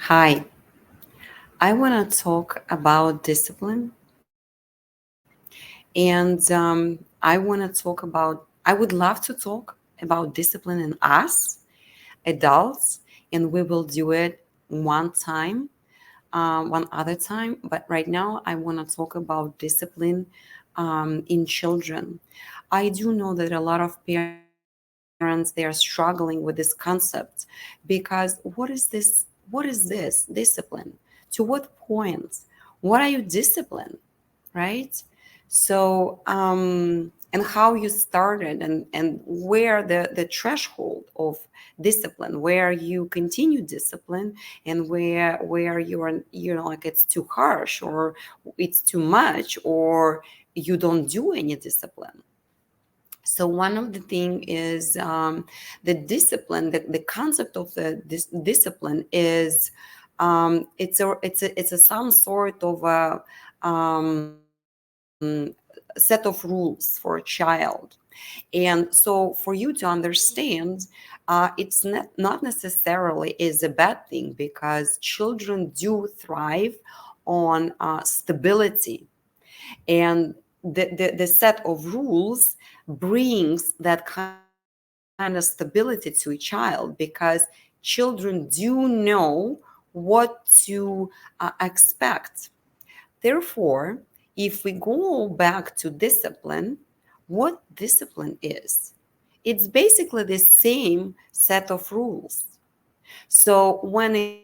Hi, I want to talk about discipline, and I would love to talk about discipline in us, adults, and we will do it one other time. But right now, I want to talk about discipline in children. I do know that a lot of parents they are struggling with this concept because what is this discipline? To what point? What are you disciplined? Right? And how you started and where the threshold of discipline, where you continue discipline and where you're like it's too harsh or it's too much or you don't do any discipline. So one of the thing is the discipline, the concept of this discipline is it's a some sort of a set of rules for a child. And so for you to understand, not necessarily is a bad thing because children do thrive on stability. And the set of rules brings that kind of stability to a child because children do know what to expect. Therefore, if we go back to discipline, what discipline is? It's basically the same set of rules. So when a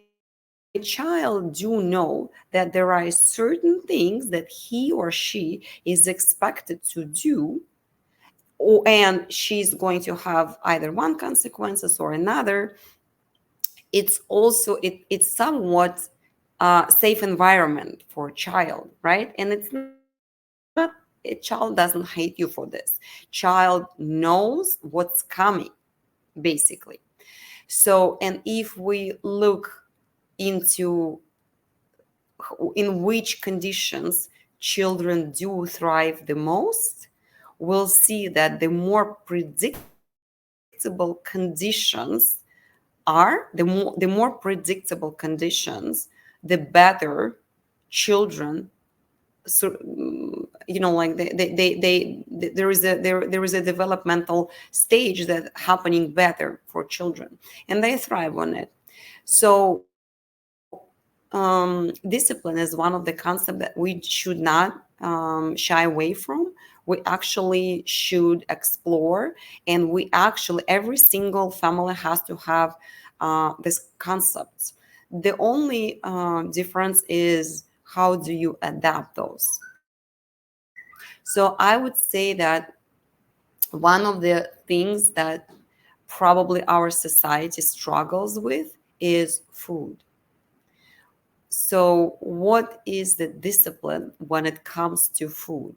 child do know that there are certain things that he or she is expected to do, and she's going to have either one consequences or another, it's somewhat safe environment for a child, right? And it's not a child doesn't hate you for this. Child knows what's coming, basically. So, and if we look into in which conditions children do thrive the most, we'll see that the more predictable conditions the more predictable conditions, the better children. So like there is a developmental stage that happening better for children, and they thrive on it. So discipline is one of the concepts that we should not shy away from. We actually should explore, and we actually every single family has to have this concept. The only difference is how do you adapt those. So I would say that one of the things that probably our society struggles with is food. So, what is the discipline when it comes to food?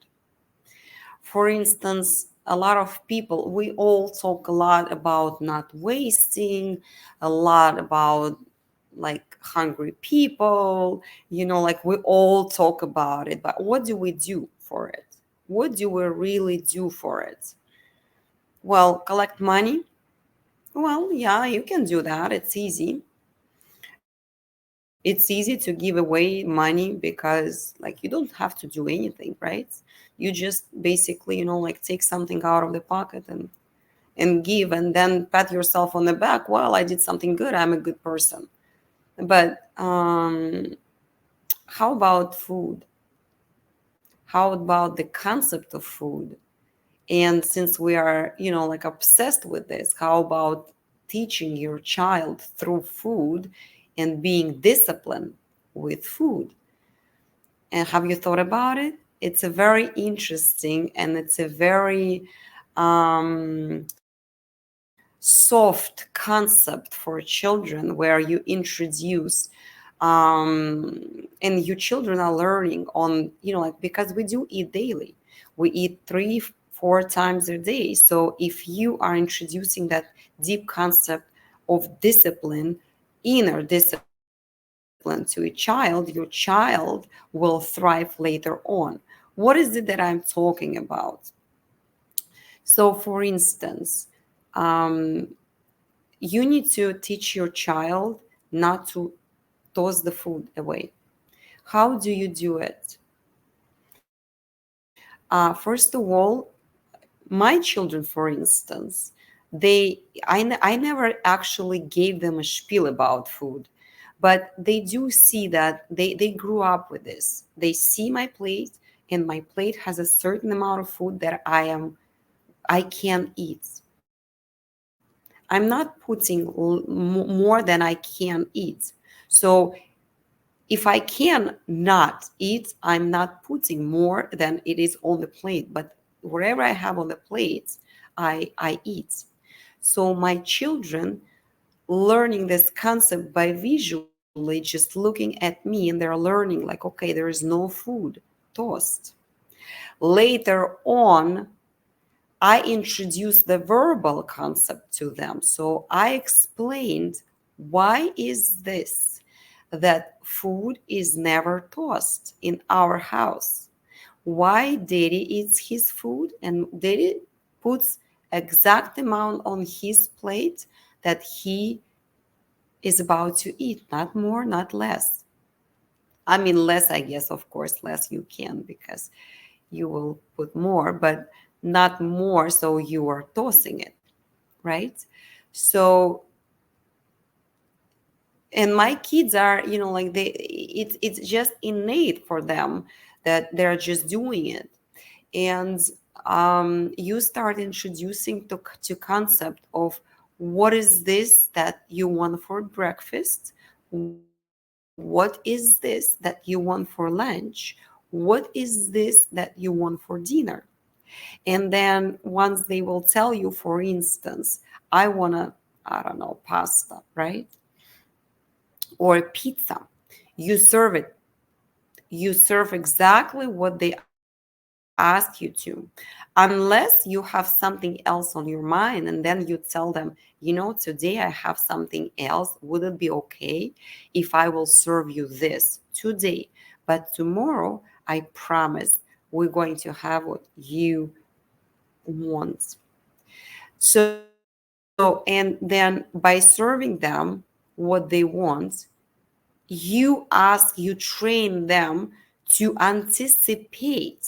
For instance, a lot of people, we all talk a lot about not wasting, a lot about like hungry people, like we all talk about it, but what do we do for it? What do we really do for it? Well, collect money. Well, yeah, you can do that. It's easy. It's easy to give away money because like you don't have to do anything, right? You just basically, like take something out of the pocket and give and then pat yourself on the back. Well, I did something good. I'm a good person. But how about food? How about the concept of food? And since we are, like obsessed with this, how about teaching your child through food and being disciplined with food? And have you thought about it? It's a very interesting and it's a very soft concept for children where you introduce and your children are learning on, like because we do eat daily. We eat 3-4 times a day. So if you are introducing that deep concept of discipline, inner discipline to a child, your child will thrive later on. What is it that I'm talking about? So for instance, um, you need to teach your child not to toss the food away. How do you do it? First of all, my children, for instance, I never actually gave them a spiel about food, but they do see that they grew up with this. They see my plate, and my plate has a certain amount of food that I can eat. I'm not putting more than I can eat. So if I can not eat, I'm not putting more than it is on the plate. But whatever I have on the plate, I eat. So my children learning this concept by visually just looking at me, and they're learning like, okay, there is no food, toast. Later on, I introduced the verbal concept to them. So I explained, why is this that food is never tossed in our house? Why Daddy eats his food and Daddy puts exact amount on his plate that he is about to eat, not more, not less. I mean, less, I guess, of course, less you can because you will put more, but not more, so you are tossing it, right? So, and my kids are, like it's just innate for them that they're just doing it. And you start introducing to concept of, what is this that you want for breakfast? What is this that you want for lunch? What is this that you want for dinner? And then once they will tell you, for instance, I want to, I don't know, pasta, right? Or pizza. You serve it. You serve exactly what they ask you to, unless you have something else on your mind. And then you tell them, today I have something else. Would it be okay if I will serve you this today? But tomorrow, I promise we're going to have what you want. So, and then by serving them what they want, you train them to anticipate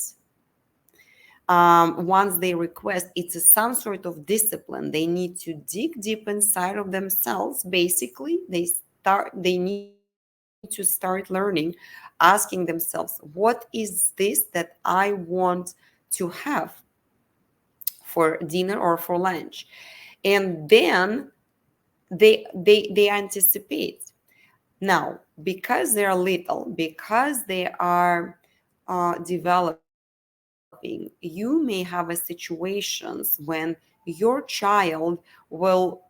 once they request. It's some sort of discipline. They need to dig deep inside of themselves. Basically, they need to start learning, asking themselves, what is this that I want to have for dinner or for lunch? And then they anticipate. Now, because they are little, because they are developing, you may have a situations when your child will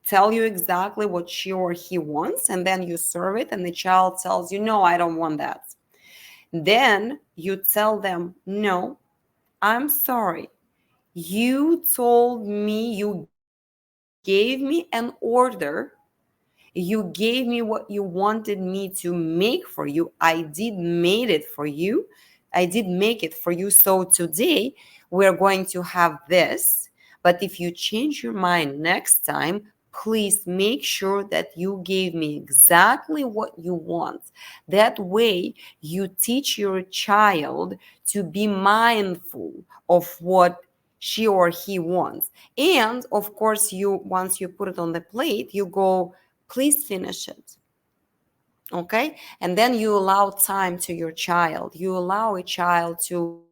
tell you exactly what she or he wants, and then you serve it, and the child tells you, no, I don't want that. Then you tell them, no, I'm sorry. You told me, you gave me an order, you gave me what you wanted me to make for you. I did made it for you. I did make it for you. So today we're going to have this. But if you change your mind next time, please make sure that you gave me exactly what you want. That way you teach your child to be mindful of what she or he wants. And of course, you once you put it on the plate, you go, please finish it. Okay. And then you allow time to your child. You allow a child to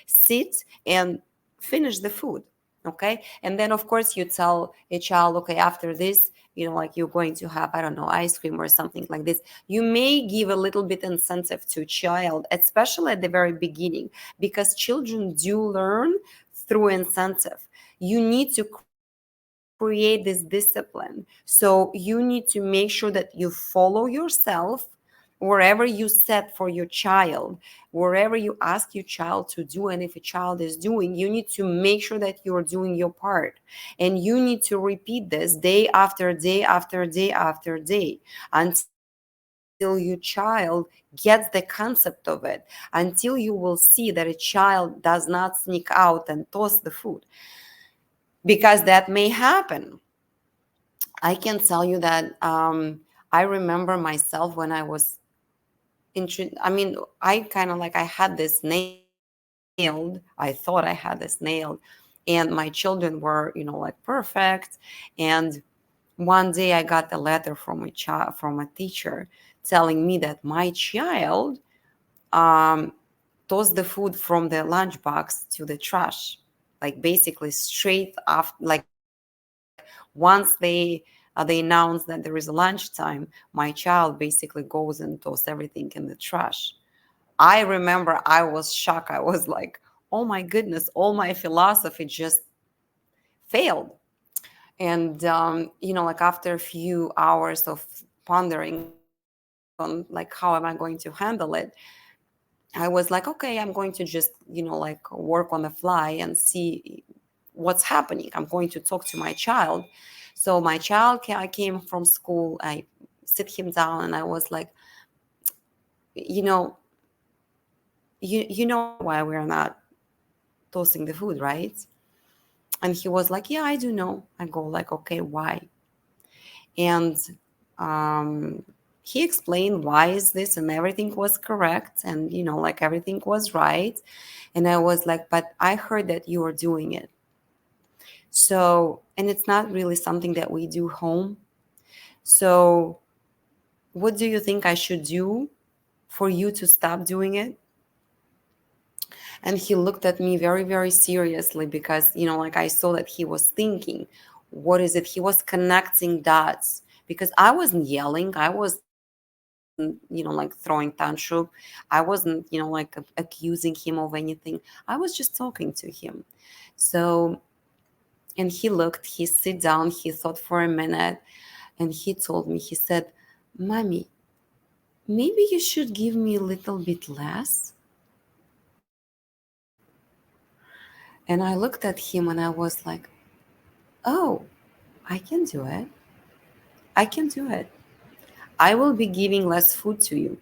sit and finish the food. Okay. And then, of course, you tell a child, okay, after this, like you're going to have, I don't know, ice cream or something like this. You may give a little bit incentive to child, especially at the very beginning, because children do learn through incentive. You need to create this discipline. So you need to make sure that you follow yourself wherever you set for your child, wherever you ask your child to do. And if a child is doing, you need to make sure that you're doing your part. And you need to repeat this day after day after day after day until your child gets the concept of it, until you will see that a child does not sneak out and toss the food, because that may happen. I can tell you that I remember myself when I was I mean, I kind of like I had this nailed. I thought I had this nailed, and my children were, like perfect. And one day I got a letter from from a teacher telling me that my child um, tossed the food from the lunchbox to the trash, like basically straight after, like once they announced that there is a lunchtime, my child basically goes and tosses everything in the trash. I remember I was shocked. I was like, oh my goodness, all my philosophy just failed. And, like after a few hours of pondering on like how am I going to handle it, I was like, okay, I'm going to just, like work on the fly and see what's happening. I'm going to talk to my child. So my child came from school. I sit him down and I was like, you know, you know why we're not toasting the food, right? And he was like, yeah, I do know. I go like, okay, why? And um, he explained why is this, and everything was correct, and like everything was right. And I was like, but I heard that you are doing it. So, and it's not really something that we do home. So, what do you think I should do for you to stop doing it? And he looked at me very, very seriously because, like I saw that he was thinking, what is it? He was connecting dots because I wasn't yelling. I wasn't, like throwing tantrum. I wasn't, like accusing him of anything. I was just talking to him. So, and he looked, he sit down, he thought for a minute, and he told me, he said, Mommy, maybe you should give me a little bit less. And I looked at him and I was like, oh, I can do it. I can do it. I will be giving less food to you.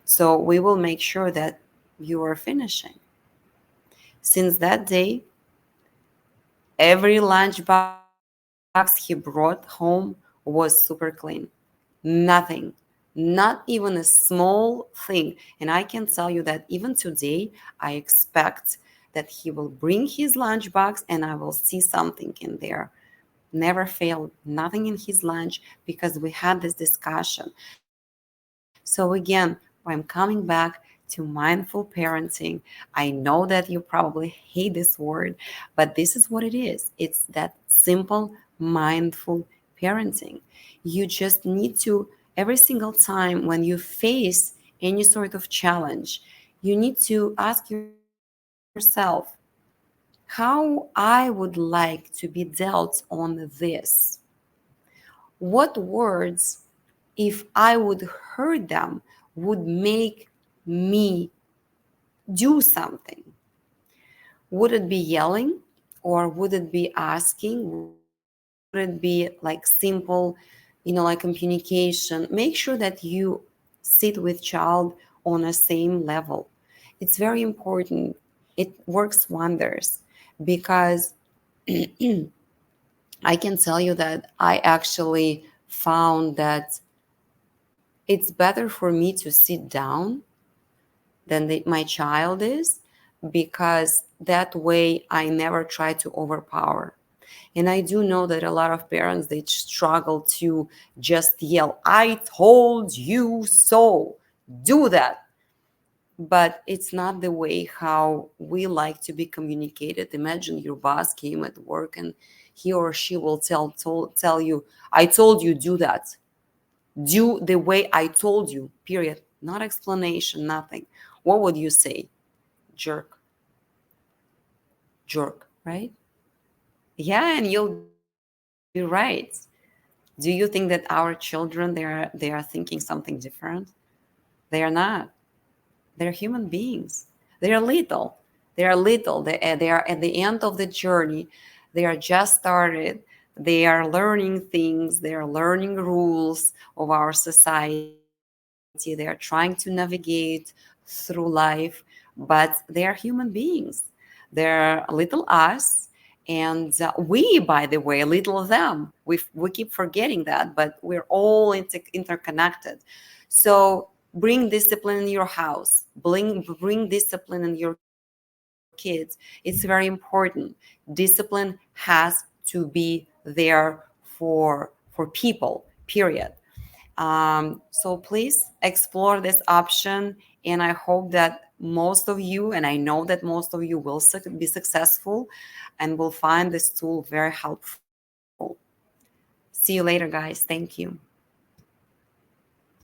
So we will make sure that you are finishing. Since that day, every lunchbox he brought home was super clean. Nothing, not even a small thing. And I can tell you that even today, I expect that he will bring his lunchbox and I will see something in there. Never failed, nothing in his lunch because we had this discussion. So, again, I'm coming back to mindful parenting. I know that you probably hate this word, but this is what it is. It's that simple, mindful parenting. You just need to, every single time when you face any sort of challenge, you need to ask yourself, how I would like to be dealt on this. What words, if I would heard them, would make me do something? Would it be yelling, or would it be asking? Would it be like simple, like communication? Make sure that you sit with child on a same level. It's very important. It works wonders because I can tell you that I actually found that it's better for me to sit down than my child is, because that way I never try to overpower. And I do know that a lot of parents, they struggle to just yell, I told you so, do that. But it's not the way how we like to be communicated. Imagine your boss came at work and he or she will tell you, I told you do that. Do the way I told you, period. Not explanation, nothing. What would you say? Jerk. Jerk, right? Yeah, and you'll be right. Do you think that our children, they are thinking something different? They are not. They're human beings. They are little. They are little. They are at the end of the journey. They are just started. They are learning things. They are learning rules of our society. They are trying to navigate through life, but they are human beings. They're little us, And we, by the way, little them, we keep forgetting that, but we're all interconnected. So bring discipline in your house, bring discipline in your kids. It's very important. Discipline has to be there for people, period. So please explore this option, and I hope that most of you, and I know that most of you will be successful and will find this tool very helpful. See you later, guys. Thank you.